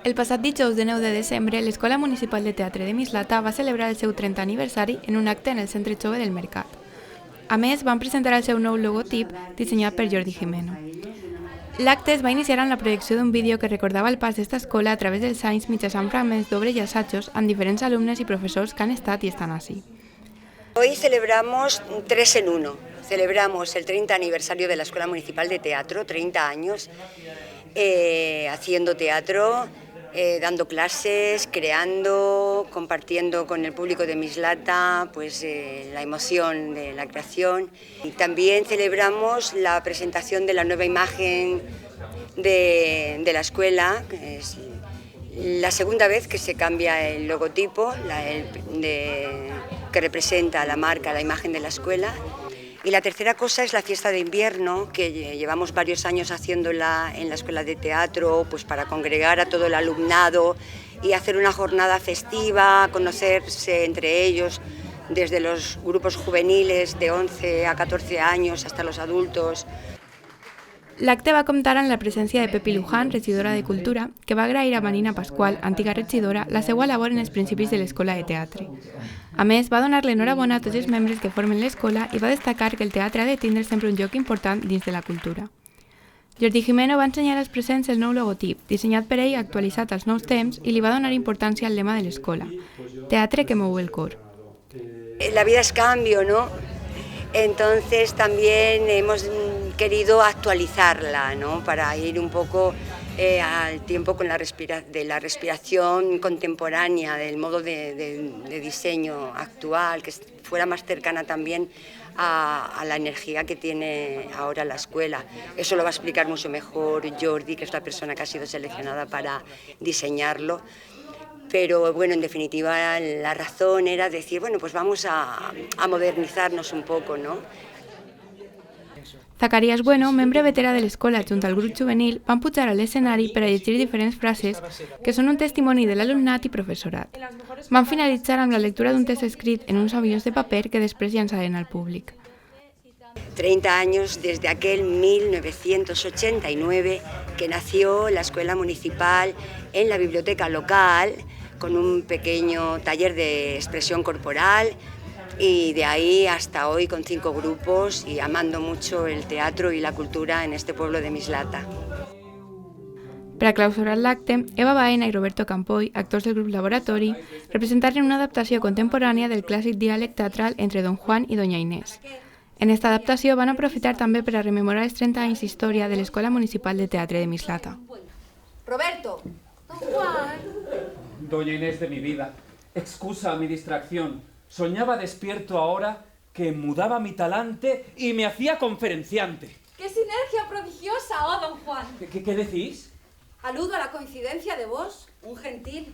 El passat dijous de 9 de desembre, l'Escola Municipal de Teatre de Mislata va celebrar el seu 30 aniversari en un acte en el Centre Jove del Mercat. A més, van presentar el seu nou logotip dissenyat per Jordi Jimeno. L'acte es va iniciar amb la projecció d'un vídeo que recordava el pas d'esta escola a través dels anys mitjançant fragments d'obres i assajos amb diferents alumnes i professors que han estat i estan així. Hoy celebramos 3 en 1. Celebramos el 30 aniversario de la Escuela Municipal de Teatro, 30 años, haciendo teatro, dando clases, creando, compartiendo con el público de Mislata pues, la emoción de la creación. Y también celebramos la presentación de la nueva imagen de la escuela, que es la segunda vez que se cambia el logotipo que representa la marca, la imagen de la escuela. Y la tercera cosa es la fiesta de invierno, que llevamos varios años haciéndola en la Escuela de Teatro, pues para congregar a todo el alumnado y hacer una jornada festiva, conocerse entre ellos, desde los grupos juveniles de 11 a 14 años hasta los adultos. L'acte va comptar amb la presència de Pepi Luján, regidora de Cultura, que va agrair a Marina Pasqual, antiga regidora, la seva labor en els principis de l'Escola de Teatre. A més, va donar l'enhorabona a tots els membres que formen l'escola i va destacar que el teatre ha de tindre sempre un lloc important dins de la cultura. Jordi Jimeno va ensenyar als presents el nou logotip, dissenyat per ell actualitzat als nous temps, i li va donar importància al lema de l'escola: teatre que mou el cor. La vida es cambio, ¿no? Entonces también hemos querido actualizarla, ¿no? Para ir un poco al tiempo con la respiración contemporánea, del modo de diseño actual, que fuera más cercana también a la energía que tiene ahora la escuela. Eso lo va a explicar mucho mejor Jordi, que es la persona que ha sido seleccionada para diseñarlo. Pero bueno, en definitiva la razón era decir, bueno, pues vamos a modernizarnos un poco, ¿no? Zacarías Bueno, membre veterà de l'escola junt al grup juvenil, van pujar a l'escenari per a llegir diferents frases que són un testimoni de l'alumnat i professorat. Van finalitzar amb la lectura d'un text escrit en uns avions de paper que després llançaren al públic. 30 años desde aquel 1989 que nació la Escuela Municipal en la biblioteca local con un pequeño taller de expresión corporal y de ahí hasta hoy con 5 grupos y amando mucho el teatro y la cultura en este pueblo de Mislata. Per a clausurar l'acte, Eva Baena i Roberto Campoy, actors del grup Laboratori, representaren una adaptació contemporània del clàssic diàleg teatral entre Don Juan i Doña Inés. En esta adaptació van aprofitar també per a rememorar els 30 anys d'història de l'Escola Municipal de Teatre de Mislata. Roberto. Don Juan. Doña Inés de mi vida, excusa mi distracción. Soñaba despierto ahora que mudaba mi talante y me hacía conferenciante. ¡Qué sinergia prodigiosa, oh don Juan! ¿Qué decís? Aludo a la coincidencia de vos, un gentil,